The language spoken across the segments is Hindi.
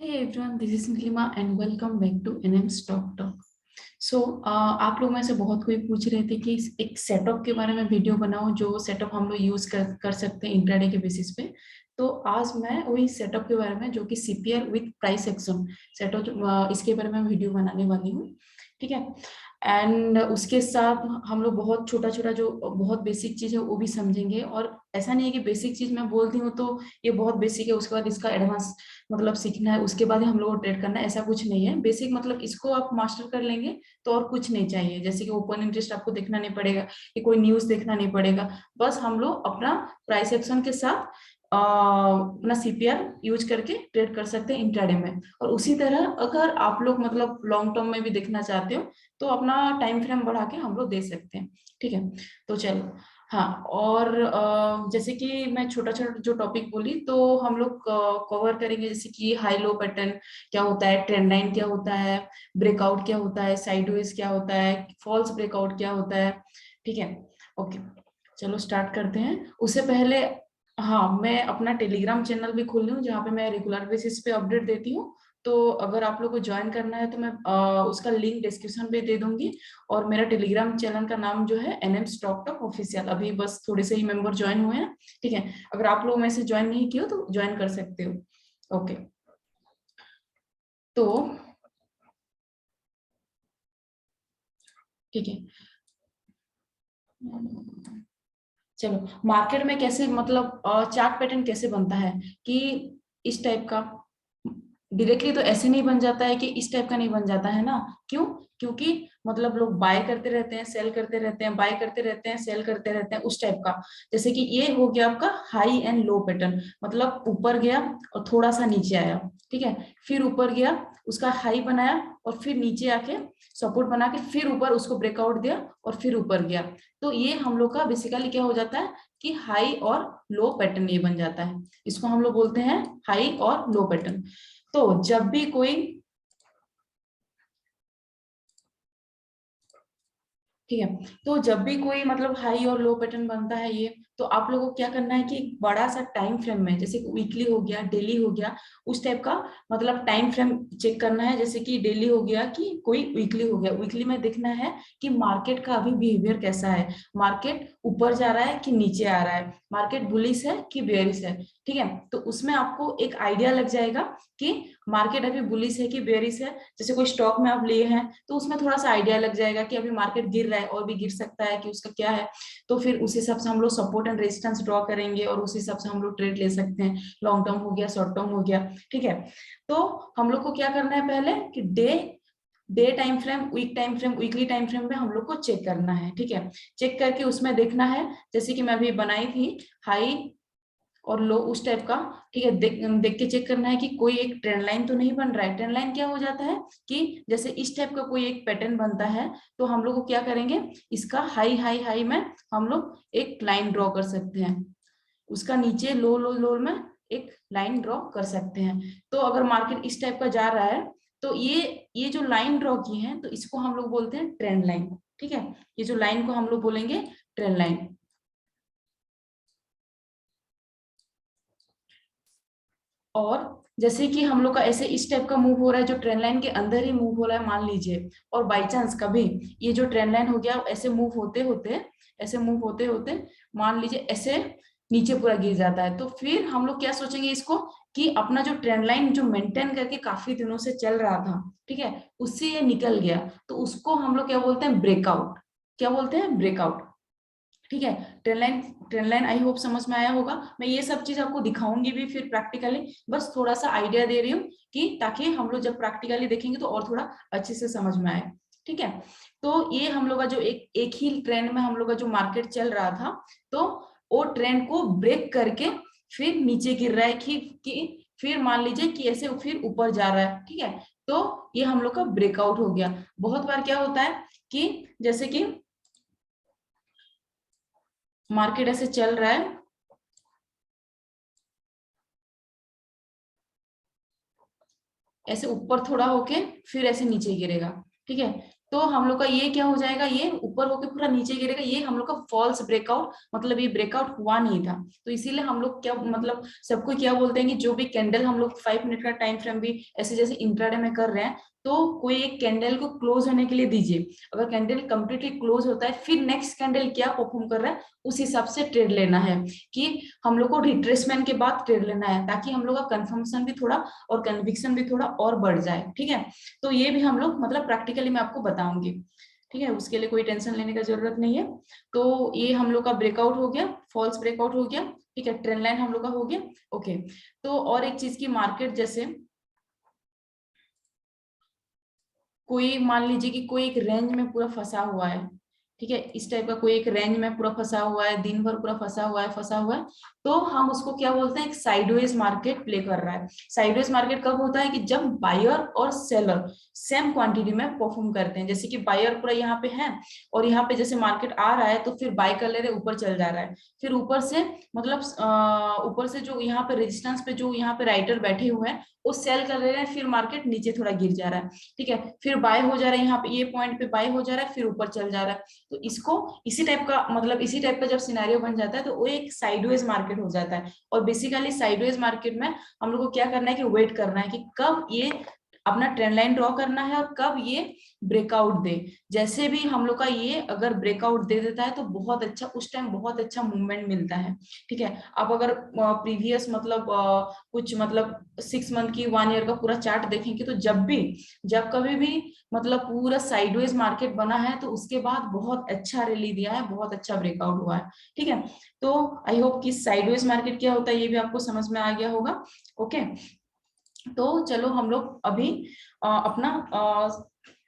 Hey everyone, this is Nilima and welcome back to NM Stock Talk. सो आप लोग में से बहुत कोई पूछ रहे थे कि एक सेटअप के बारे में वीडियो बनाओ जो सेटअप हम लोग यूज कर सकते हैं इंट्राडे के बेसिस पे। तो आज मैं वही सेटअप के बारे में जो कि CPR with price action setup इसके बारे में वीडियो बनाने वाली हूँ। ठीक है। एंड उसके साथ हम लोग बहुत छोटा छोटा जो बहुत बेसिक चीज है वो भी समझेंगे। और ऐसा नहीं है कि बेसिक चीज मैं बोलती हूँ तो ये बहुत बेसिक है, उसके बाद इसका एडवांस मतलब सीखना है, उसके बाद ही हम लोग को ट्रेड करना है, ऐसा कुछ नहीं है। बेसिक मतलब इसको आप मास्टर कर लेंगे तो और कुछ नहीं चाहिए। जैसे कि ओपन इंटरेस्ट आपको देखना नहीं पड़ेगा कि कोई न्यूज देखना नहीं पड़ेगा। बस हम लोग अपना प्राइस एक्शन के साथ अपना सीपीआर यूज करके ट्रेड कर सकते हैं इंट्राडे में। और उसी तरह अगर आप लोग मतलब लॉन्ग टर्म में भी देखना चाहते हो तो अपना टाइम फ्रेम बढ़ा के हम लोग दे सकते हैं। ठीक है। तो चलो, हाँ। और जैसे कि मैं छोटा छोटा जो टॉपिक बोली तो हम लोग कवर करेंगे, जैसे कि हाई लो पैटर्न क्या होता है, ट्रेंड लाइन क्या होता है, ब्रेकआउट क्या होता है, साइडवेज क्या होता है, फॉल्स ब्रेकआउट क्या होता है। ठीक है। ओके, चलो स्टार्ट करते हैं। उससे पहले हाँ, मैं अपना टेलीग्राम चैनल भी खोल रही हूँ जहाँ पे मैं रेगुलर बेसिस पे अपडेट देती हूँ। तो अगर आप लोग को ज्वाइन करना है तो मैं उसका लिंक डिस्क्रिप्शन पे दे दूंगी। और मेरा टेलीग्राम चैनल का नाम जो है एनएम स्टॉक टॉक ऑफिशियल, अभी बस थोड़े से ही मेंबर ज्वाइन हुए हैं। ठीक है। अगर आप लोग में से ज्वाइन नहीं किए हो तो ज्वाइन कर सकते हो। ओके। तो ठीक है। चलो, मार्केट में कैसे मतलब चार्ट पैटर्न कैसे बनता है कि इस टाइप का डायरेक्टली तो ऐसे नहीं बन जाता है कि इस टाइप का नहीं बन जाता है ना। क्यों? क्योंकि मतलब लोग बाय करते रहते हैं, सेल करते रहते हैं, बाय करते रहते हैं, सेल करते रहते हैं उस टाइप का। जैसे कि ये हो गया आपका हाई एंड लो पैटर्न, मतलब ऊपर गया और थोड़ा सा नीचे आया। ठीक है। फिर ऊपर गया, उसका हाई बनाया और फिर नीचे आके सपोर्ट बना के फिर ऊपर उसको ब्रेकआउट दिया और फिर ऊपर गया। तो ये हम लोग का बेसिकली क्या हो जाता है कि हाई और लो पैटर्न ये बन जाता है। इसको हम लोग बोलते हैं हाई और लो पैटर्न। तो जब भी कोई ठीक है, तो जब भी कोई मतलब हाई और लो पैटर्न बनता है ये, तो आप लोगों को क्या करना है कि एक बड़ा सा टाइम फ्रेम में, जैसे वीकली हो गया, डेली हो गया, उस टाइप का मतलब टाइम फ्रेम चेक करना है। जैसे कि डेली हो गया कि कोई वीकली हो गया, वीकली में देखना है कि मार्केट का अभी बिहेवियर कैसा है, मार्केट ऊपर जा रहा है कि नीचे आ रहा है, मार्केट बुलिश है कि बेयरिश है। ठीक है। तो उसमें आपको एक आइडिया लग जाएगा कि मार्केट अभी बुलिश है कि बेयरिश है। जैसे कोई स्टॉक में आप लिए हैं तो उसमें थोड़ा सा आइडिया लग जाएगा कि अभी मार्केट गिर रहा है और भी गिर सकता है कि उसका क्या है। तो फिर उस हिसाब से हम लोग सपोर्ट एंड रेजिस्टेंस ड्रॉ करेंगे और उस हिसाब से हम लोग ट्रेड ले सकते हैं। लॉन्ग टर्म हो गया, शॉर्ट टर्म हो गया। ठीक है। तो हम लोग को क्या करना है पहले कि day day time frame, week time frame, weekly time frame में हम लोग को चेक करना है। ठीक है। चेक करके उसमें देखना है, जैसे कि मैं अभी बनाई थी हाई और लो उस टाइप का। ठीक है। देख देख के चेक करना है कि कोई एक ट्रेंड लाइन तो नहीं बन रहा है। ट्रेंड लाइन क्या हो जाता है कि जैसे इस टाइप का कोई एक पैटर्न बनता है तो हम लोग को क्या करेंगे, इसका हाई हाई हाई में हम लोग एक लाइन ड्रॉ कर सकते हैं, उसका नीचे लो लो लो में एक लाइन ड्रॉ कर सकते हैं। तो अगर मार्केट इस टाइप का जा रहा है तो ये जो लाइन ड्रॉ की है तो इसको हम लोग बोलते हैं ट्रेंड लाइन। ठीक है। ये जो लाइन को हम लोग बोलेंगे ट्रेंड लाइन। और जैसे कि हम लोग का ऐसे इस टाइप का मूव हो रहा है जो ट्रेंड लाइन के अंदर ही मूव हो रहा है मान लीजिए, और बाई चांस कभी ये जो ट्रेंड लाइन हो गया ऐसे मूव होते होते, ऐसे मूव होते होते मान लीजिए ऐसे नीचे पूरा गिर जाता है, तो फिर हम लोग क्या सोचेंगे इसको कि अपना जो ट्रेंड लाइन जो मेंटेन करके काफी दिनों से चल रहा था, ठीक है, उससे ये निकल गया, तो उसको हम लोग क्या बोलते हैं, ब्रेकआउट। क्या बोलते हैं, ब्रेकआउट। ठीक है। ट्रेंड लाइन आई होप समझ में आया होगा। मैं ये सब चीज आपको दिखाऊंगी भी फिर प्रैक्टिकली, बस थोड़ा सा आइडिया दे रही हूँ कि ताकि हम लोग जब प्रैक्टिकली देखेंगे तो और थोड़ा अच्छे से समझ में आए। ठीक है। तो ये हम लोग का जो एक ही ट्रेंड में हम लोग का जो मार्केट चल रहा था, तो वो ट्रेंड को ब्रेक करके फिर नीचे गिर रहा है कि फिर मान लीजिए कि ऐसे फिर ऊपर जा रहा है। ठीक है। तो ये हम लोग का ब्रेकआउट हो गया। बहुत बार क्या होता है कि जैसे कि मार्केट ऐसे चल रहा है, ऐसे ऊपर थोड़ा होके फिर ऐसे नीचे गिरेगा। ठीक है। तो हम लोग का ये क्या हो जाएगा, ये ऊपर होके पूरा नीचे गिरेगा, ये हम लोग का फॉल्स ब्रेकआउट, मतलब ये ब्रेकआउट हुआ नहीं था। तो इसीलिए हम लोग क्या मतलब सबको क्या बोलते हैं कि जो भी कैंडल हम लोग 5 मिनट का टाइम फ्रेम भी ऐसे जैसे इंट्राडे में कर रहे हैं, तो कोई एक कैंडल को क्लोज होने के लिए दीजिए। अगर कैंडल कंप्लीटली क्लोज होता है, फिर नेक्स्ट कैंडल क्या परफॉर्म कर रहा है उस हिसाब से ट्रेड लेना है, कि हम लोग को रिट्रेसमेंट के बाद ट्रेड लेना है, ताकि हम लोग का कंफर्मेशन भी थोड़ा और कन्विक्शन भी थोड़ा और बढ़ जाए। ठीक है, तो ये भी हम लोग मतलब प्रैक्टिकली मैं आपको बताऊंगी। ठीक है, उसके लिए कोई टेंशन लेने का जरूरत नहीं है। तो ये हम लोग का ब्रेकआउट हो गया, फॉल्स ब्रेकआउट हो गया। ठीक है, ट्रेंड लाइन हम लोग का हो गया। ओके, तो और एक चीज की मार्केट, जैसे कोई मान लीजिए कि कोई एक रेंज में पूरा फंसा हुआ है। ठीक है, इस टाइप का कोई एक रेंज में पूरा फंसा हुआ है, दिन भर पूरा फंसा हुआ है, तो हम उसको क्या बोलते हैं, एक साइडवेज मार्केट प्ले कर रहा है। साइडवेज मार्केट कब होता है, कि जब बायर और सेलर सेम क्वांटिटी में परफॉर्म करते हैं। जैसे कि बायर पूरा यहाँ पे है, और यहाँ पे जैसे मार्केट आ रहा है तो फिर बाय कर ले रहे, ऊपर चल जा रहा है, फिर ऊपर से मतलब ऊपर से जो यहाँ पे रेजिस्टेंस पे जो यहाँ पे राइटर बैठे हुए हैं वो सेल कर ले रहे हैं, फिर मार्केट नीचे थोड़ा गिर जा रहा है। ठीक है, फिर बाय हो जा रहा है, यहाँ पे ये पॉइंट पे बाय हो जा रहा है, फिर ऊपर चल जा रहा है। तो इसको इसी टाइप का मतलब इसी टाइप का जब सिनेरियो बन जाता है तो वो एक साइडवेज मार्केट हो जाता है। और बेसिकली साइडवेज मार्केट में हम लोग को क्या करना है, कि वेट करना है कि कब ये अपना ट्रेंड लाइन ड्रॉ करना है और कब ये ब्रेकआउट दे। जैसे भी हम लोग का ये अगर ब्रेकआउट दे देता है तो बहुत अच्छा, उस टाइम बहुत अच्छा मूवमेंट मिलता है। ठीक है, अब अगर प्रीवियस मतलब कुछ मतलब 6 मंथ की 1 ईयर का पूरा चार्ट देखेंगे, तो जब कभी भी मतलब पूरा साइडवेज मार्केट बना है तो उसके बाद बहुत अच्छा रैली दिया है, बहुत अच्छा ब्रेकआउट हुआ है। ठीक है, तो आई होप कि साइडवेज मार्केट क्या होता है ये भी आपको समझ में आ गया होगा। ओके, तो चलो हम लोग अभी अपना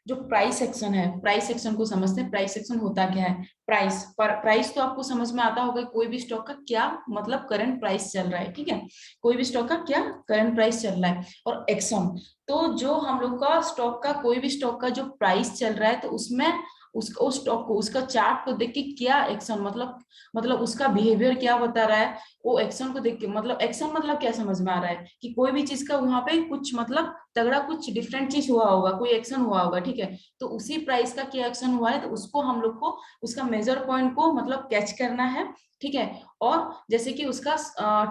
जो प्राइस सेक्शन है, प्राइस सेक्शन को समझते हैं। प्राइस सेक्शन होता क्या है, प्राइस तो आपको समझ में आता होगा, कोई भी स्टॉक का क्या मतलब करंट प्राइस चल रहा है। ठीक है, कोई भी स्टॉक का क्या करंट प्राइस चल रहा है। और एक्शन, तो जो हम लोग का स्टॉक का कोई भी स्टॉक का जो प्राइस चल रहा है, तो उसमें उसको उस स्टॉक को उसका चार्ट को देख के क्या एक्शन मतलब उसका बिहेवियर क्या बता रहा है, वो एक्शन को देख के मतलब एक्शन मतलब क्या समझ में आ रहा है, कि कोई भी चीज का वहां पे कुछ मतलब तगड़ा कुछ डिफरेंट चीज हुआ होगा, कोई एक्शन हुआ होगा। ठीक है, तो उसी प्राइस का क्या एक्शन हुआ है, तो उसको हम लोग को उसका मेजर पॉइंट को मतलब कैच करना है। ठीक है, और जैसे कि उसका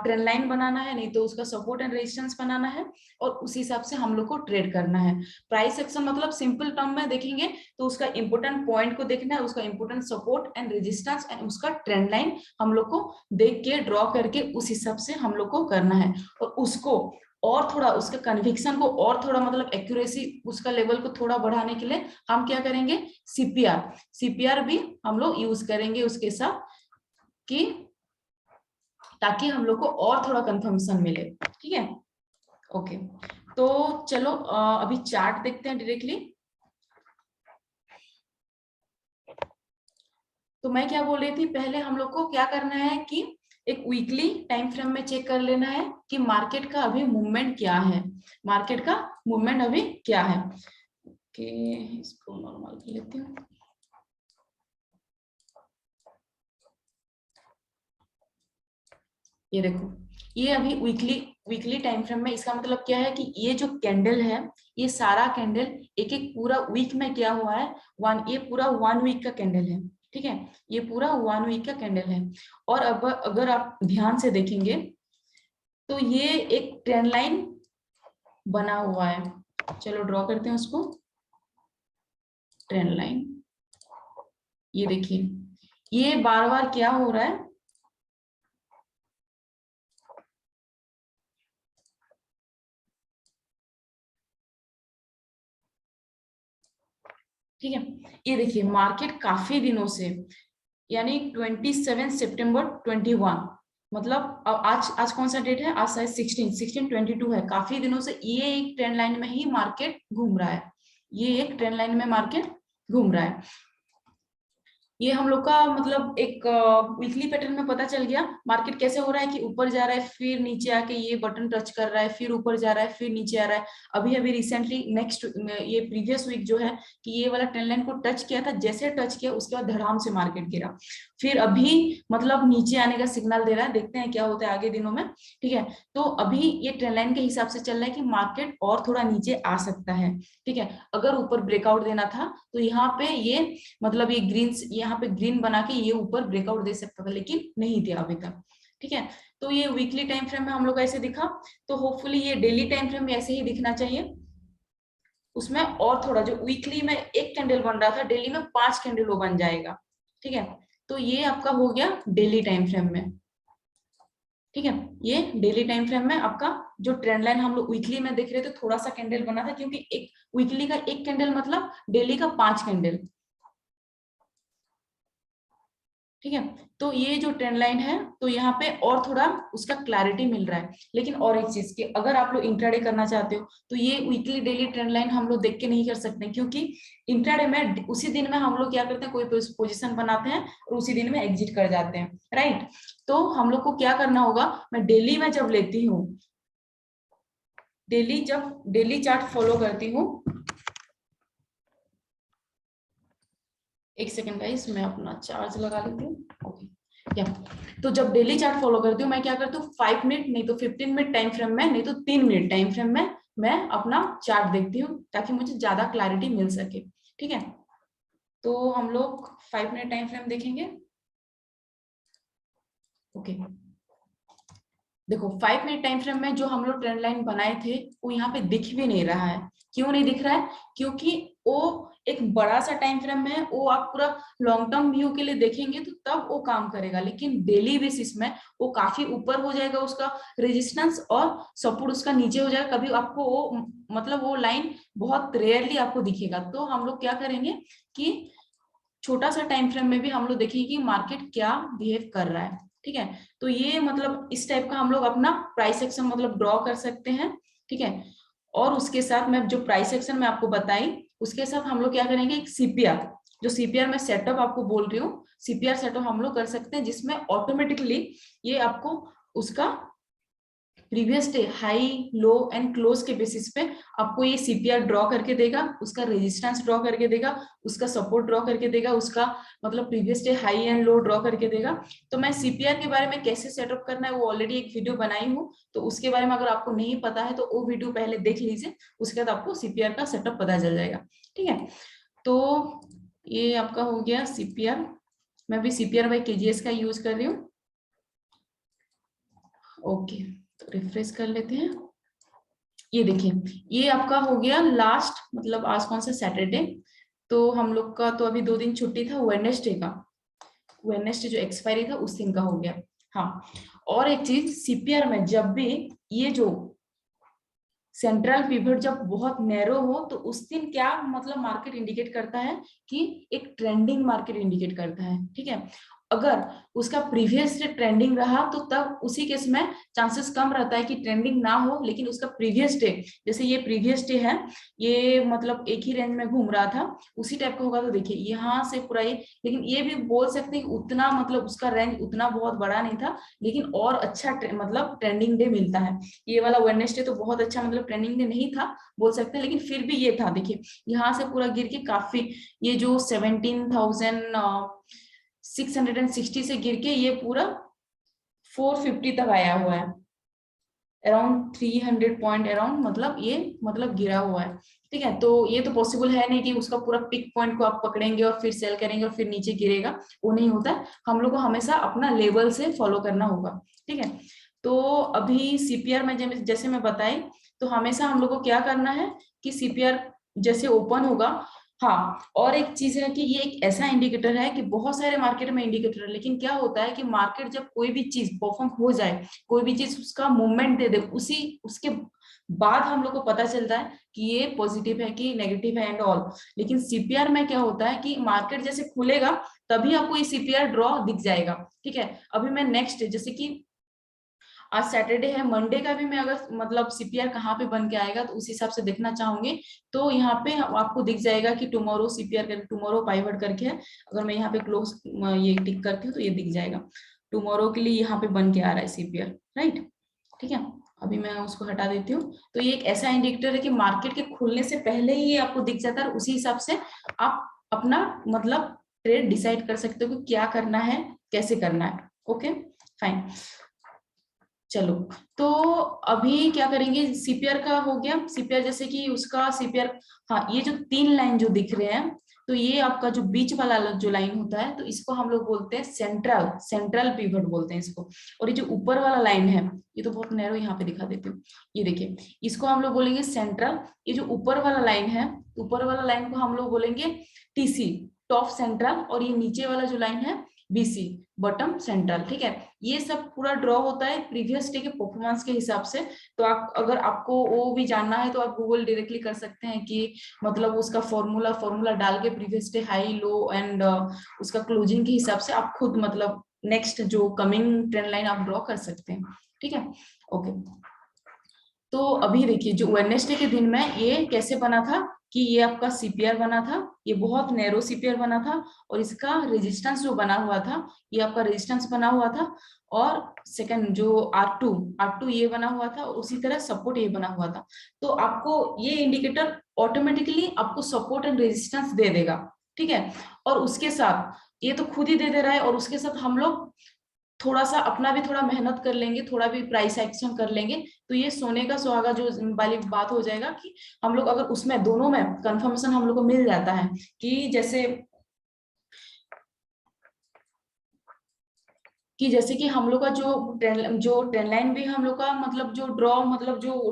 ट्रेंड लाइन बनाना है, नहीं तो उसका सपोर्ट एंड रेजिस्टेंस बनाना है, और उस हिसाब से हम लोग को ट्रेड करना है। प्राइस एक्शन मतलब सिंपल टर्म में देखेंगे तो उसका इंपोर्टेंट पॉइंट को देखना है, उसका important support and resistance and उसका ट्रेंड लाइन हम लोग को देख के ड्रॉ करके उस हिसाब से हम लोग को करना है। और उसको और थोड़ा उसके कन्विक्शन को और थोड़ा मतलब एक्यूरेसी उसका लेवल को थोड़ा बढ़ाने के लिए हम क्या करेंगे, सीपीआर भी हम लोग यूज करेंगे उसके साथ, कि ताकि हम लोग को और थोड़ा कंफर्मेशन मिले। ठीक है, ओके, तो चलो अभी चार्ट देखते हैं डायरेक्टली। तो मैं क्या बोल रही थी, पहले हम लोग को क्या करना है कि एक वीकली टाइम फ्रेम में चेक कर लेना है कि मार्केट का अभी मूवमेंट क्या है, मार्केट का मूवमेंट अभी क्या है। ओके, इसको नॉर्मल कर लेती हूँ। ये देखो, ये अभी वीकली टाइम फ्रेम में, इसका मतलब क्या है कि ये जो कैंडल है, ये सारा कैंडल एक एक पूरा वीक में क्या हुआ है, ये पूरा 1 वीक का कैंडल है। ठीक है, ये पूरा 1 वीक का कैंडल है। और अब अगर आप ध्यान से देखेंगे तो ये एक ट्रेंड लाइन बना हुआ है। चलो ड्रॉ करते हैं उसको, ट्रेंड लाइन। ये देखिए, ये बार बार क्या हो रहा है, ठीक है, ये देखिए मार्केट काफी दिनों से, यानी 27 सितंबर 21, मतलब आज आज कौन सा डेट है, आज शायद 16/16/22 है। काफी दिनों से ये एक ट्रेंड लाइन में ही मार्केट घूम रहा है, ये एक ट्रेंड लाइन में मार्केट घूम रहा है। ये हम लोग का मतलब एक वीकली पैटर्न में पता चल गया मार्केट कैसे हो रहा है कि ऊपर जा रहा है, फिर नीचे आके ये बटन टच कर रहा है, फिर ऊपर जा रहा है, फिर नीचे आ रहा है। अभी अभी रिसेंटली नेक्स्ट ये प्रीवियस वीक जो है कि ये वाला ट्रेंड लाइन को टच किया था, जैसे टच किया उसके बाद धड़ाम से मार्केट गिरा, फिर अभी मतलब नीचे आने का सिग्नल दे रहा है। देखते हैं क्या होता है आगे दिनों में। ठीक है, तो अभी ये ट्रेंड लाइन के हिसाब से चल रहा है कि मार्केट और थोड़ा नीचे आ सकता है। ठीक है, अगर ऊपर ब्रेकआउट देना था तो यहाँ पे ये मतलब ये ग्रीन, यहाँ पे ग्रीन बना के ये ऊपर ब्रेकआउट दे सकता था, लेकिन नहीं दिया अभी तक। ठीक है, तो ये वीकली टाइम फ्रेम में हम लोग ऐसे दिखा, तो होपफुली ये डेली टाइम फ्रेम में ऐसे ही दिखना चाहिए। उसमें और थोड़ा, जो वीकली में एक कैंडल बन रहा था, डेली में 5 कैंडल वो बन जाएगा। ठीक है, तो ये आपका हो गया डेली टाइम फ्रेम में। ठीक है, ये डेली टाइम फ्रेम में आपका जो ट्रेंड लाइन हम लोग वीकली में देख रहे थे, थोड़ा सा कैंडल बना था, क्योंकि एक वीकली का एक कैंडल मतलब डेली का 5 कैंडल। ठीक है, तो ये जो ट्रेंड लाइन है, तो यहाँ पे और थोड़ा उसका क्लैरिटी मिल रहा है। लेकिन और एक चीज की, अगर आप लोग इंट्राडे करना चाहते हो तो ये वीकली डेली ट्रेंड लाइन हम लोग देख के नहीं कर सकते, क्योंकि इंट्राडे में उसी दिन में हम लोग क्या करते हैं, कोई पोजीशन बनाते हैं और उसी दिन में एग्जिट कर जाते हैं, राइट। तो हम लोग को क्या करना होगा, मैं डेली में जब लेती हूँ, डेली जब डेली चार्ट फॉलो करती हूँ, एक सेकेंड गाइस मैं अपना चार्ज लगा लेती हूँ। ओके, या तो जब डेली चार्ट फॉलो करती हूँ, मैं क्या करती हूँ, 5 मिनट नहीं तो 15 मिनट टाइम फ्रेम में, नहीं तो 3 मिनट टाइम फ्रेम में मैं अपना चार्ट देखती हूँ, ताकि मुझे ज्यादा क्लैरिटी मिल सके। ठीक है, तो हम लोग 5 मिनट टाइम फ्रेम देखेंगे। ओके, देखो 5 मिनट टाइम फ्रेम में जो हम लोग ट्रेंड लाइन बनाए थे, वो यहाँ पे दिख भी नहीं रहा है। क्यों नहीं दिख रहा है, क्योंकि वो एक बड़ा सा टाइम फ्रेम में है, वो आप पूरा लॉन्ग टर्म व्यू के लिए देखेंगे तो तब वो काम करेगा, लेकिन डेली बेसिस में वो काफी ऊपर हो जाएगा, उसका रेजिस्टेंस और सपोर्ट उसका नीचे हो जाएगा। कभी आपको वो मतलब वो लाइन बहुत रेयरली आपको दिखेगा। तो हम लोग क्या करेंगे कि छोटा सा टाइम फ्रेम में भी हम लोग देखेंगे कि मार्केट क्या बिहेव कर रहा है। ठीक है, तो ये मतलब इस टाइप का हम लोग अपना प्राइस एक्शन मतलब ड्रॉ कर सकते हैं। ठीक है, और उसके साथ मैं जो प्राइस एक्शन में आपको बताई, उसके साथ हम लोग क्या करेंगे, एक सीपीआर, जो सीपीआर में सेटअप आपको बोल रही हूँ, सीपीआर सेटअप हम लोग कर सकते हैं, जिसमें ऑटोमेटिकली ये आपको उसका previous day high low and close के बेसिस पे आपको ये सीपीआर ड्रॉ करके देगा, उसका रेजिस्टेंस ड्रॉ करके देगा, उसका सपोर्ट ड्रॉ करके देगा, उसका मतलब previous day high and low draw करके देगा। तो मैं सीपीआर के बारे में कैसे सेटअप करना है वो ऑलरेडी एक वीडियो बनाई हूँ, तो उसके बारे में अगर आपको नहीं पता है तो वो वीडियो पहले देख लीजिए, उसके बाद आपको सीपीआर का सेटअप पता चल जाएगा। ठीक है, तो ये आपका हो गया सीपीआर। मैं भी सीपीआर बाई केजीएस का यूज कर रही हूँ। ओके, तो रिफ्रेश कर लेते हैं। ये देखिए, ये आपका हो गया लास्ट, मतलब आज कौन सा सैटरडे, तो हम लोग का तो अभी 2 दिन छुट्टी था, वेडनेसडे का, वेडनेसडे जो एक्सपायरी था उस दिन का हो गया। हाँ, और एक चीज, सीपीआर में जब भी ये जो सेंट्रल पिवट जब बहुत नैरो हो, तो उस दिन क्या मतलब मार्केट इंडिकेट करता है कि एक ट्रेंडिंग मार्केट इंडिकेट करता है। ठीक है, अगर उसका प्रीवियस डे ट्रेंडिंग रहा तो तब उसी केस में चांसेस कम रहता है कि ट्रेंडिंग ना हो, लेकिन उसका प्रीवियस डे, जैसे ये प्रीवियस डे है, ये मतलब एक ही रेंज में घूम रहा था, उसी टाइप का होगा। तो देखिए यहाँ से पूरा ये, लेकिन ये भी बोल सकते हैं उतना मतलब उसका रेंज उतना बहुत बड़ा नहीं था, लेकिन और अच्छा मतलब ट्रेंडिंग डे मिलता है। ये वाला वेडनेसडे तो बहुत अच्छा मतलब ट्रेंडिंग डे नहीं था बोल सकते हैं, लेकिन फिर भी ये था। देखिए यहाँ से पूरा गिर के काफी, ये जो 17,660 से गिर के ये पूरा 450 तक आया हुआ है, अराउंड 300 पॉइंट अराउंड, मतलब ये मतलब गिरा हुआ है। ठीक है, तो ये तो पॉसिबल है नहीं कि उसका पूरा पिक पॉइंट को आप पकड़ेंगे और फिर सेल करेंगे और फिर नीचे गिरेगा, वो नहीं होता है। हम लोग को हमेशा अपना लेवल से फॉलो करना होगा। ठीक है, तो अभी सीपीआर में जैसे मैं बताई, तो हमेशा हम लोग को क्या करना है कि सीपीआर जैसे ओपन होगा। हाँ, और एक चीज है कि ये एक ऐसा इंडिकेटर है कि बहुत सारे मार्केट में इंडिकेटर है, लेकिन क्या होता है कि मार्केट जब कोई भी चीज परफॉर्म हो जाए, कोई भी चीज उसका मूवमेंट दे दे, उसी उसके बाद हम लोग को पता चलता है कि ये पॉजिटिव है कि नेगेटिव है एंड ऑल। लेकिन सीपीआर में क्या होता है कि मार्केट जैसे खुलेगा तभी आपको ये सीपीआर ड्रॉ दिख जाएगा। ठीक है, अभी मैं नेक्स्ट जैसे कि आज सैटरडे है, मंडे का भी मैं अगर मतलब सीपीआर कहाँ पे बन के आएगा तो उस हिसाब से देखना चाहूंगे तो यहाँ पे आपको दिख जाएगा कि टुमारो सीपीआर करके, टुमारो पाइवट करके है। अगर मैं यहाँ पे क्लोज ये टिक करती हूँ तो ये दिख जाएगा टुमारो के लिए यहाँ पे बन के आ रहा है सीपीआर, राइट। ठीक है, अभी मैं उसको हटा देती हूँ। तो ये एक ऐसा इंडिकेटर है कि मार्केट के खुलने से पहले ही ये आपको दिख जाता है और उसी हिसाब से आप अपना मतलब ट्रेड डिसाइड कर सकते हो कि क्या करना है, कैसे करना है। ओके फाइन, चलो। तो अभी क्या करेंगे, सीपीआर का हो गया। सीपीआर जैसे कि उसका सीपीआर, हाँ ये जो 3 लाइन जो दिख रहे हैं, तो ये आपका जो बीच वाला जो लाइन होता है तो इसको हम लोग बोलते हैं सेंट्रल, सेंट्रल पिवट बोलते हैं इसको। और ये जो ऊपर वाला लाइन है, ये तो बहुत नैरो, यहाँ पे दिखा देती हूँ, ये देखिए, इसको हम लोग बोलेंगे सेंट्रल। ये जो ऊपर वाला लाइन है, ऊपर वाला लाइन को हम लोग बोलेंगे टीसी, टॉप सेंट्रल। और ये नीचे वाला जो लाइन है बीसी, बॉटम सेंट्रल। ठीक है, ये सब पूरा ड्रॉ होता है प्रीवियस डे के परफॉर्मेंस के हिसाब से। तो आप अगर आपको वो भी जानना है तो आप गूगल डायरेक्टली कर सकते हैं कि मतलब उसका फॉर्मूला डाल के previous day high low and उसका क्लोजिंग के हिसाब से आप खुद मतलब नेक्स्ट जो कमिंग ट्रेंड लाइन आप ड्रॉ कर सकते हैं। ठीक है, ओके। तो अभी देखिए जो वेडनेसडे के दिन में ये कैसे बना था कि ये आपका सीपीआर बना था, ये बहुत नैरो सीपीआर बना था और इसका रेजिस्टेंस जो बना हुआ था, ये आपका रेजिस्टेंस बना हुआ था। और सेकंड जो R2 ये बना हुआ था और उसी तरह सपोर्ट ये बना हुआ था। तो आपको ये इंडिकेटर ऑटोमेटिकली आपको सपोर्ट एंड रेजिस्टेंस दे देगा। ठीक है, और उसके साथ ये तो खुद ही दे दे रहा है और उसके साथ हम लोग थोड़ा सा अपना भी थोड़ा मेहनत कर लेंगे, थोड़ा भी प्राइस एक्शन कर लेंगे, तो ये सोने का सुहागा जो वाली बात हो जाएगा कि हम लोग अगर उसमें दोनों में कंफर्मेशन हम लोग को मिल जाता है कि जैसे कि हम लोग का जो ट्रेंड लाइन भी हम लोग का मतलब जो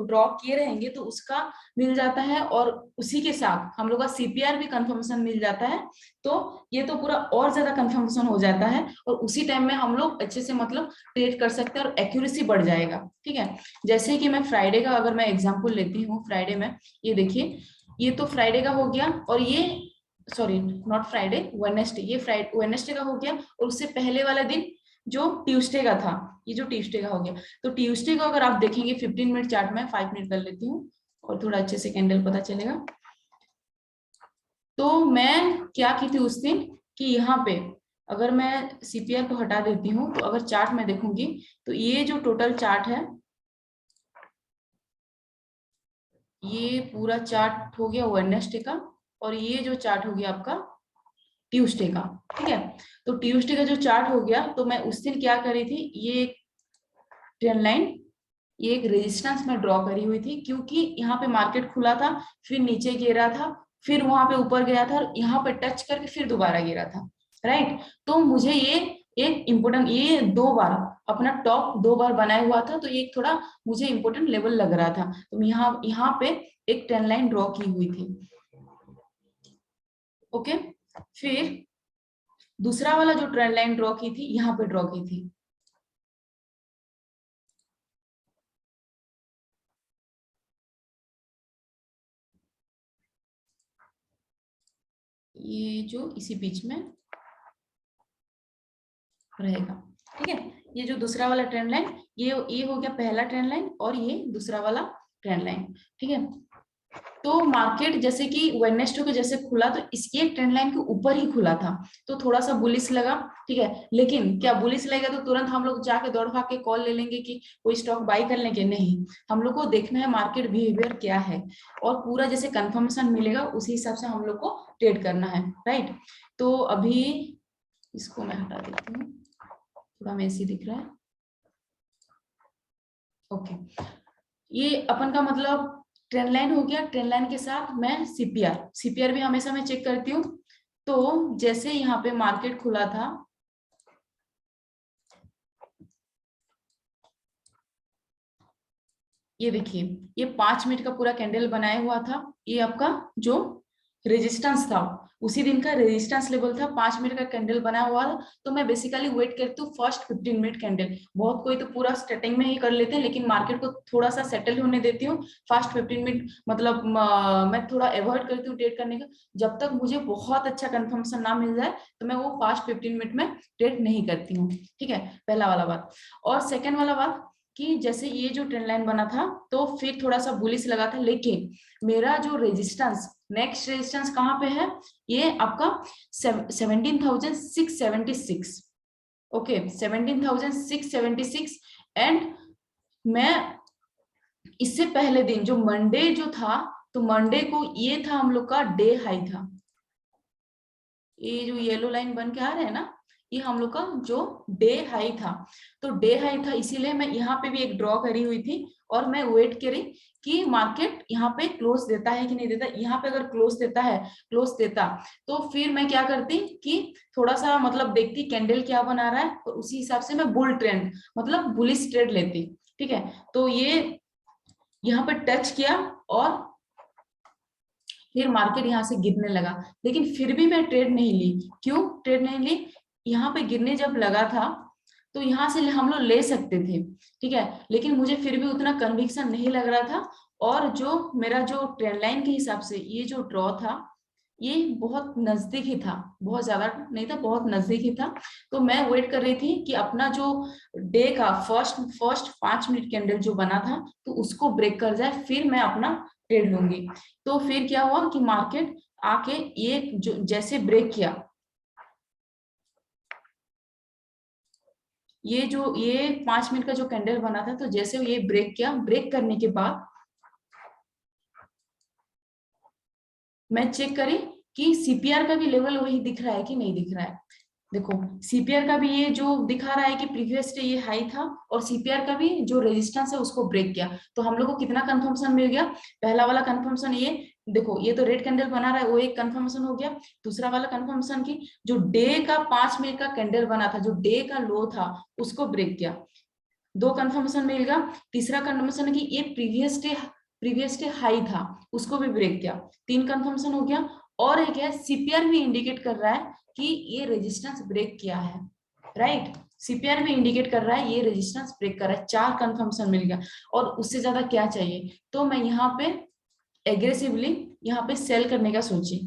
ड्रॉ किए रहेंगे तो उसका मिल जाता है और उसी के साथ हम लोग का सीपीआर भी कंफर्मेशन मिल जाता है। तो ये तो पूरा और ज्यादा कंफर्मेशन हो जाता है और उसी टाइम में हम लोग अच्छे से मतलब ट्रेड कर सकते हैं और एक्यूरेसी बढ़ जाएगा। ठीक है, जैसे कि मैं फ्राइडे का अगर मैं एग्जाम्पल लेती हूँ, फ्राइडे में ये देखिए, ये तो फ्राइडे का हो गया और ये सॉरी नॉट फ्राइडे, वेडनेसडे, ये फ्राइडे वेडनेसडे का हो गया और उससे पहले वाला दिन जो ट्यूसडे का था, ये जो ट्यूसडे का हो गया। तो ट्यूसडे को अगर आप देखेंगे 15 मिनट चार्ट में, 5 मिनट कर लेती हूँ और थोड़ा अच्छे से कैंडल पता चलेगा। तो मैं क्या की थी उस दिन कि यहाँ पे अगर मैं सीपीआर को हटा देती हूँ तो अगर चार्ट में देखूंगी तो ये जो टोटल चार्ट है, ये पूरा चार्ट हो गया वेडनेसडे का और ये जो चार्ट हो गया आपका ट्यूसडे का। ठीक है, तो ट्यूसडे का जो चार्ट हो गया तो मैं उस दिन क्या करी थी, ये ट्रेंड लाइन, ये एक रेजिस्टेंस में ड्रॉ करी हुई थी क्योंकि यहाँ पे मार्केट खुला था, फिर नीचे गिरा था, फिर वहां पे ऊपर गया था और यहाँ पे टच करके फिर दोबारा गिरा था, राइट। तो मुझे ये एक इम्पोर्टेंट, ये 2 बार अपना टॉप 2 बार बनाया हुआ था, तो ये थोड़ा मुझे इम्पोर्टेंट लेवल लग रहा था, तो यहाँ यहाँ पे एक ट्रेंड लाइन ड्रॉ की हुई थी। ओके, फिर दूसरा वाला जो ट्रेंड लाइन ड्रॉ की थी, यहाँ पे ड्रॉ की थी, ये जो इसी बीच में रहेगा। ठीक है, ये जो दूसरा वाला ट्रेंड लाइन, ये हो गया पहला ट्रेंड लाइन और ये दूसरा वाला ट्रेंड लाइन। ठीक है, तो मार्केट जैसे कि वेडनेसडे को जैसे खुला तो इसके ट्रेंड लाइन के ऊपर ही खुला था, तो थोड़ा सा बुलिश लगा। ठीक है, लेकिन क्या बुलिश लगेगा तो तुरंत हम लोग जाके दौड़ भाग के कॉल ले लेंगे कि कोई स्टॉक बाई कर लेंगे? नहीं, हम लोग को देखना है मार्केट बिहेवियर क्या है और पूरा जैसे कंफर्मेशन मिलेगा उसी हिसाब से हम लोग को ट्रेड करना है, राइट। तो अभी इसको मैं हटा देती हूँ, थोड़ा मेसी दिख रहा है। ओके, ये अपन का मतलब ट्रेंड लाइन हो गया। ट्रेंड लाइन के साथ मैं सीपीआर भी हमेशा मैं चेक करती हूँ। तो जैसे यहाँ पे मार्केट खुला था, ये देखिए, ये 5 मिनट का पूरा कैंडल बनाया हुआ था, ये आपका जो रेजिस्टेंस था, उसी दिन का रेजिस्टेंस लेवल था, 5 मिनट का कैंडल बना हुआ था। तो मैं बेसिकली वेट करती हूँ फर्स्ट 15 मिनट कैंडल, बहुत कोई तो पूरा स्टार्टिंग में ही कर लेते हैं, लेकिन मार्केट को थोड़ा सा सेटल होने देती हूँ। फर्स्ट 15 मिनट मतलब मैं थोड़ा अवॉइड करती हूँ ट्रेड करने का, जब तक मुझे बहुत अच्छा कंफर्मेशन ना मिल जाए तो मैं वो फर्स्ट 15 मिनट में ट्रेड नहीं करती हूँ। ठीक है, पहला वाला बात। और सेकेंड वाला बात कि जैसे ये जो ट्रेंड लाइन बना था तो फिर थोड़ा सा बुलिश लगा था, लेकिन मेरा जो रेजिस्टेंस, नेक्स्ट रेजिस्टेंस कहाँ पे है, ये आपका 17,676। ओके, 17,676। एंड मैं इससे पहले दिन जो मंडे जो था, तो मंडे को ये था हम लोग का डे हाई था, ये जो येलो लाइन बन के आ रहा है ना, ये हम लोग का जो डे हाई था। तो डे हाई था, इसीलिए मैं यहाँ पे भी एक ड्रॉ करी हुई थी और मैं वेट करी कि मार्केट यहाँ पे क्लोज देता है कि नहीं देता। यहाँ पे अगर क्लोज देता है, क्लोज देता तो फिर मैं क्या करती कि थोड़ा सा मतलब देखती कैंडल क्या बना रहा है और उसी हिसाब से मैं बुल ट्रेंड मतलब बुलिश ट्रेड लेती। ठीक है, तो ये यहाँ पे टच किया और फिर मार्केट यहाँ से गिरने लगा, लेकिन फिर भी मैं ट्रेड नहीं ली। क्यों ट्रेड नहीं ली, यहाँ पे गिरने जब लगा था तो यहाँ से हम लोग ले सकते थे, ठीक है, लेकिन मुझे फिर भी उतना कन्विक्शन नहीं लग रहा था। और जो मेरा जो ट्रेंड लाइन के हिसाब से ये जो ड्रॉ था, ये बहुत नजदीक ही था, बहुत ज्यादा नहीं था, बहुत नजदीक ही था। तो मैं वेट कर रही थी कि अपना जो डे का फर्स्ट 5 मिनट कैंडल जो बना था तो उसको ब्रेक कर जाए, फिर मैं अपना ट्रेड लूंगी। तो फिर क्या हुआ कि मार्केट आके ये जो जैसे ब्रेक किया, ये 5 मिनट का जो कैंडल बना था, तो जैसे ये ब्रेक किया, ब्रेक करने के बाद मैं चेक करी कि सीपीआर का भी लेवल वही दिख रहा है कि नहीं दिख रहा है। देखो सीपीआर का भी ये जो दिखा रहा है कि प्रीवियस डे ये हाई था, और सीपीआर का भी जो रेजिस्टेंस है उसको ब्रेक किया। तो हम लोग को कितना कंफर्मेशन मिल गया, पहला वाला कंफर्मेशन ये देखो, ये तो रेड कैंडल बना रहा है, वो एक कंफर्मेशन हो गया। दूसरा वाला कंफर्मेशन की जो डे का 5 मिनट का कैंडल बना था, जो डे का लो था उसको ब्रेक किया, दो कंफर्मेशन मिल गया। तीसरा कंफर्मेशन है कि ये प्रीवियस डे हाई था, उसको भी ब्रेक किया, 3 कंफर्मेशन हो गया। और एक है सीपीआर भी इंडिकेट कर रहा है कि ये रेजिस्टेंस ब्रेक किया है, राइट, सीपीआर भी इंडिकेट कर रहा है ये रेजिस्टेंस ब्रेक कर रहा है, 4 कंफर्मेशन मिल गया। और उससे ज्यादा क्या चाहिए, तो मैं यहाँ पे एग्रेसिवली यहाँ पे सेल करने का सोची।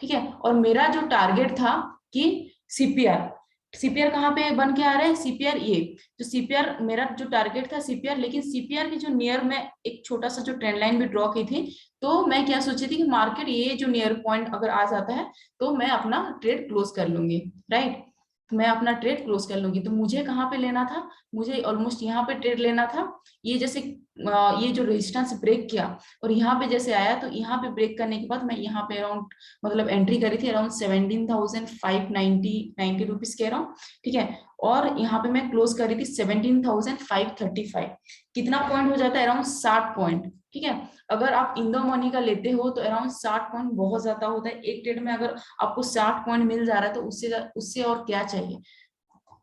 ठीक है, और मेरा जो टारगेट था कि सीपीआर, सीपीआर कहाँ पे बन के आ रहा है, सीपीआर ये जो सीपीआर मेरा जो टारगेट था सीपीआर, लेकिन सीपीआर के जो नियर में एक छोटा सा जो ट्रेंड लाइन भी ड्रॉ की थी। तो मैं क्या सोची थी कि मार्केट ये जो नियर पॉइंट अगर आ जाता है तो मैं अपना ट्रेड क्लोज कर लूंगी, राइट, मैं अपना ट्रेड क्लोज कर लूंगी। तो मुझे कहाँ पे लेना था, मुझे ऑलमोस्ट यहाँ पे ट्रेड लेना था। ये जैसे ये जो रेजिस्टेंस ब्रेक किया और यहाँ पे जैसे आया, तो यहाँ पे ब्रेक करने के बाद मैं यहाँ पे अराउंड मतलब एंट्री करी थी अराउंड 17,590 रुपीज कह रहा हूँ। ठीक है, और यहाँ पे मैं क्लोज करी थी 17,535। कितना पॉइंट हो जाता है, अराउंड 60 पॉइंट। ठीक है, अगर आप इंडो मनी का लेते हो तो अराउंड 60 पॉइंट बहुत ज्यादा होता है एक ट्रेड में। अगर आपको 60 पॉइंट मिल जा रहा है तो उससे उससे और क्या चाहिए।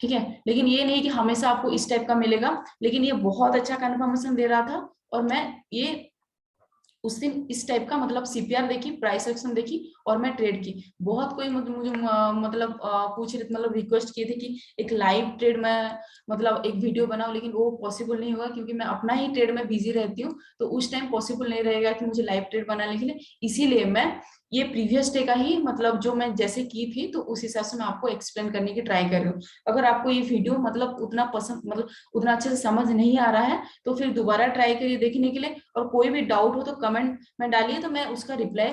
ठीक है, लेकिन ये नहीं कि हमेशा आपको इस टाइप का मिलेगा, लेकिन ये बहुत अच्छा कंफर्मेशन दे रहा था। और मैं ये उस दिन इस टाइप का मतलब सीपीआर देखी, प्राइस एक्शन देखी और मैं ट्रेड की। बहुत कोई मुझे मतलब पूछ रहे, मतलब रिक्वेस्ट किए थे कि एक लाइव ट्रेड में मतलब एक वीडियो बनाओ, लेकिन वो पॉसिबल नहीं होगा क्योंकि मैं अपना ही ट्रेड में बिजी रहती हूँ, तो उस टाइम पॉसिबल नहीं रहेगा कि मुझे लाइव ट्रेड बनाने के लिए। इसीलिए मैं ये प्रीवियस डे का ही मतलब जो मैं जैसे की थी तो उस हिसाब से मैं आपको एक्सप्लेन करने की ट्राई कर रही हूँ। अगर आपको ये वीडियो मतलब उतना पसंद मतलब उतना अच्छे से समझ नहीं आ रहा है तो फिर दोबारा ट्राई करिए देखने के लिए, और कोई भी डाउट हो तो कमेंट में डालिए, तो मैं उसका रिप्लाई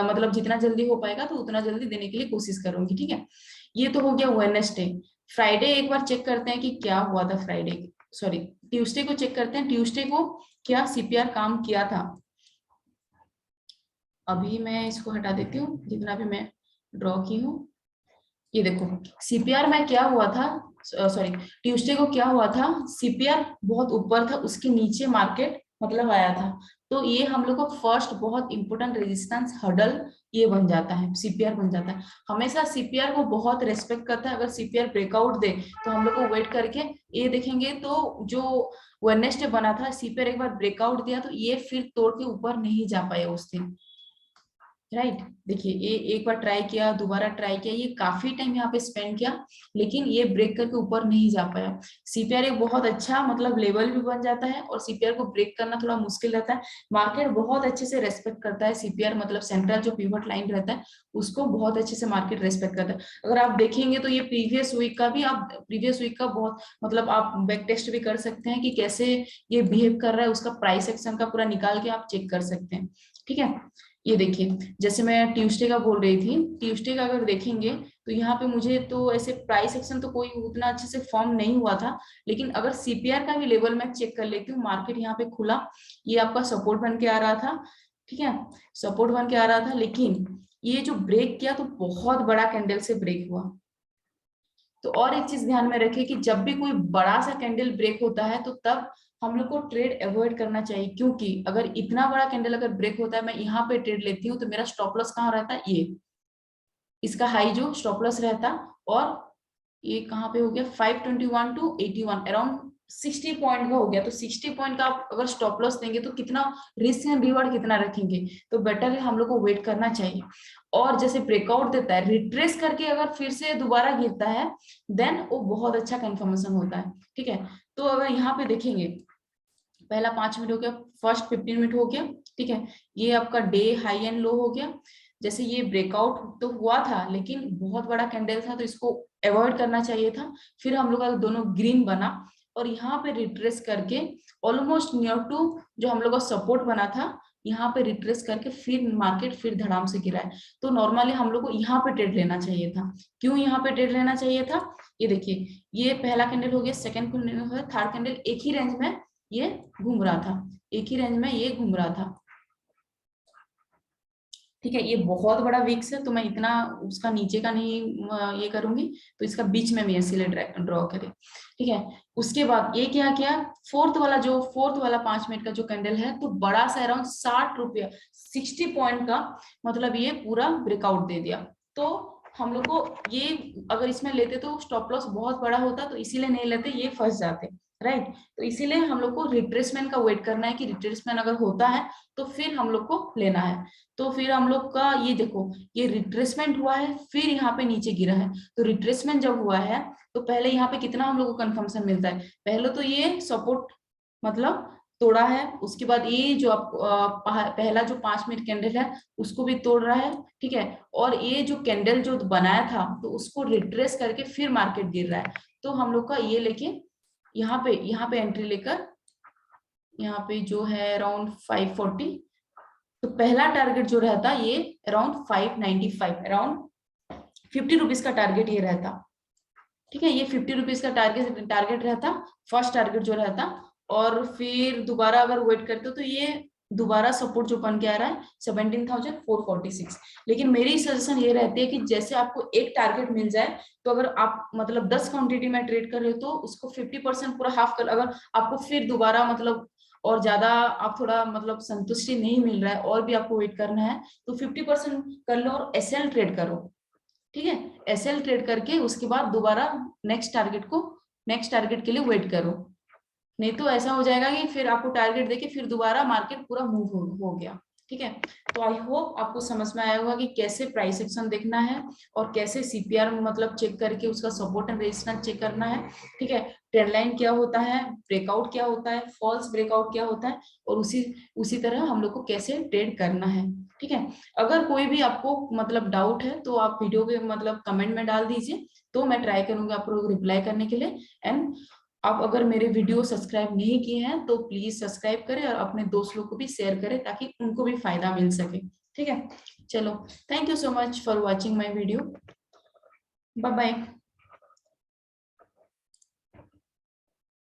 मतलब जितना जल्दी हो पाएगा तो उतना जल्दी देने के लिए कोशिश करूंगी। ठीक है, ये तो हो गया वेडनेसडे। फ्राइडे एक बार चेक करते हैं कि क्या हुआ था फ्राइडे, सॉरी ट्यूसडे को चेक करते हैं, ट्यूसडे को क्या सीपीआर काम किया था। अभी मैं इसको हटा देती हूँ जितना भी मैं ड्रॉ की हूँ। ये देखो सीपीआर में क्या हुआ था, सॉरी ट्यूसडे को क्या हुआ था, सीपीआर बहुत ऊपर था, उसके नीचे मार्केट मतलब आया था। तो ये हम लोग को फर्स्ट बहुत इंपॉर्टेंट रेजिस्टेंस हर्डल ये बन जाता है, सीपीआर बन जाता है। हमेशा सीपीआर को बहुत रेस्पेक्ट करता है। अगर सीपीआर ब्रेकआउट दे तो हम लोग को वेट करके ये देखेंगे। तो जो वेडनेसडे बना था, सीपीआर एक बार ब्रेकआउट दिया तो ये फिर तोड़ के ऊपर नहीं जा पाया उस दिन। राइट। देखिए ये एक बार ट्राई किया, दोबारा ट्राई किया, ये काफी टाइम यहाँ पे स्पेंड किया, लेकिन ये ब्रेक करके ऊपर नहीं जा पाया। सीपीआर एक बहुत अच्छा मतलब लेवल भी बन जाता है, और सीपीआर को ब्रेक करना थोड़ा मुश्किल रहता है। मार्केट बहुत अच्छे से रेस्पेक्ट करता है सीपीआर, मतलब सेंट्रल जो पिवट लाइन रहता है उसको बहुत अच्छे से मार्केट रेस्पेक्ट करता है। अगर आप देखेंगे तो ये प्रीवियस वीक का भी, आप प्रीवियस वीक का बहुत मतलब आप बैक टेस्ट भी कर सकते हैं कि कैसे ये बिहेव कर रहा है, उसका प्राइस एक्शन का पूरा निकाल के आप चेक कर सकते हैं। ठीक है, ये देखिए जैसे मैं ट्यूसडे का बोल रही थी, ट्यूसडे का अगर देखेंगे तो यहाँ पे मुझे तो ऐसे प्राइस एक्शन तो कोई उतना अच्छे से फॉर्म नहीं हुआ था, लेकिन अगर सीपीआर का भी लेवल मैं चेक कर लेती हूँ, मार्केट यहाँ पे खुला, ये आपका सपोर्ट बन के आ रहा था। ठीक है, सपोर्ट बन के आ रहा था, लेकिन ये जो ब्रेक किया तो बहुत बड़ा कैंडल से ब्रेक हुआ। तो और एक चीज ध्यान में रखिए कि जब भी कोई बड़ा सा कैंडल ब्रेक होता है तो तब हम लोग को ट्रेड अवॉइड करना चाहिए, क्योंकि अगर इतना बड़ा कैंडल अगर ब्रेक होता है, मैं यहाँ पे ट्रेड लेती हूँ तो मेरा स्टॉप लॉस कहाँ रहता है, ये इसका हाई जो स्टॉप लॉस रहता, और ये कहाँ पे हो गया 521 टू 81, अराउंड 60 पॉइंट का हो गया। तो 60 पॉइंट का आप अगर स्टॉप लॉस देंगे तो कितना रिस्क एंड रिवॉर्ड कितना रखेंगे, तो बेटर है हम लोग को वेट करना चाहिए। और जैसे ब्रेकआउट देता है, रिट्रेस करके अगर फिर से दोबारा गिरता है, देन वो बहुत अच्छा कंफर्मेशन होता है। ठीक है, तो अगर यहाँ पे देखेंगे, पहला 5 मिनट हो गया, फर्स्ट 15 मिनट हो गया। ठीक है, ये आपका डे हाई एंड लो हो गया। जैसे ये ब्रेकआउट तो हुआ था, लेकिन बहुत बड़ा कैंडल था तो इसको अवॉइड करना चाहिए था। फिर हम लोग का दोनों ग्रीन बना, और यहाँ पे रिट्रेस करके ऑलमोस्ट नियर टू जो हम लोग का सपोर्ट बना था, यहाँ पे रिट्रेस करके फिर मार्केट फिर धड़ाम से गिरा है। तो नॉर्मली हम लोग को यहाँ पे ट्रेड लेना चाहिए था। क्यों यहाँ पे ट्रेड लेना चाहिए था, ये देखिए, ये पहला कैंडल हो गया, सेकंड कैंडल हो गया, थर्ड कैंडल एक ही रेंज में ये घूम रहा था, एक ही रेंज में ये घूम रहा था। ठीक है, ये बहुत बड़ा विक्स है तो मैं इतना उसका नीचे का नहीं ये करूंगी, तो इसका बीच में भी इसीलिए ड्रॉ करें। ठीक है, उसके बाद ये क्या किया, फोर्थ वाला 5 मिनट का जो कैंडल है, तो बड़ा सा अराउंड 60 रुपया 60 पॉइंट का, मतलब ये पूरा ब्रेकआउट दे दिया। तो हम लोग को ये अगर इसमें लेते तो स्टॉप लॉस बहुत बड़ा होता, तो इसीलिए नहीं लेते, ये फंस जाते। राइट, तो इसीलिए हम लोग को रिट्रेसमेंट का वेट करना है कि रिट्रेसमेंट अगर होता है तो फिर हम लोग को लेना है। तो फिर हम लोग का ये देखो, ये रिट्रेसमेंट हुआ है, फिर यहाँ पे नीचे गिरा है। तो रिट्रेसमेंट जब हुआ है तो पहले यहाँ पे कितना हम लोग को कंफर्मेशन मिलता है, पहले तो ये सपोर्ट मतलब तोड़ा है, उसके बाद ये जो आप पहला जो 5 मिनट कैंडल है उसको भी तोड़ रहा है। ठीक है, और ये जो कैंडल जो बनाया था तो उसको रिट्रेस करके फिर मार्केट गिर रहा है। तो हम लोग का ये लेके यहाँ पे एंट्री लेकर, यहाँ पे जो है अराउंड 540, तो पहला टारगेट जो रहता ये अराउंड 595, अराउंड 50 रुपीज का टारगेट ये रहता। ठीक है, ये 50 रुपीज का टारगेट रहता, फर्स्ट टारगेट जो रहता। और फिर दोबारा अगर वेट करते हो तो ये दोबारा सपोर्ट जो बन के आ रहा है 17,446। लेकिन मेरी सजेशन ये रहती है कि जैसे आपको एक टारगेट मिल जाए, तो अगर आप मतलब 10 क्वांटिटी में ट्रेड कर रहे हो तो उसको 50% पूरा हाफ कर, अगर आपको फिर दोबारा मतलब और ज्यादा आप थोड़ा मतलब संतुष्टि नहीं मिल रहा है और भी आपको वेट करना है, तो 50% कर लो और एसएल ट्रेड करो। ठीक है, एसएल ट्रेड करके उसके बाद दोबारा नेक्स्ट टारगेट के लिए वेट करो। नहीं तो ऐसा हो जाएगा कि फिर आपको टारगेट देके फिर दोबारा मार्केट पूरा मूव हो गया। ठीक है, तो आई होप आपको समझ में आया होगा कि कैसे प्राइस एक्शन देखना है और कैसे सीपीआर मतलब चेक करके उसका सपोर्ट एंड रेजिस्टेंस चेक करना है। ठीक है, ट्रेंड लाइन क्या होता है, ब्रेकआउट क्या होता है, फॉल्स ब्रेकआउट क्या होता है, और उसी उसी तरह हम लोग को कैसे ट्रेड करना है। ठीक है, अगर कोई भी आपको मतलब डाउट है तो आप वीडियो के मतलब कमेंट में डाल दीजिए, तो मैं ट्राई करूंगी आप लोग रिप्लाई करने के लिए। एंड आप अगर मेरे वीडियो सब्सक्राइब नहीं किए हैं तो प्लीज सब्सक्राइब करें और अपने दोस्त लोग को भी शेयर करें ताकि उनको भी फायदा मिल सके। ठीक है, चलो, thank you so much for watching my video, bye bye.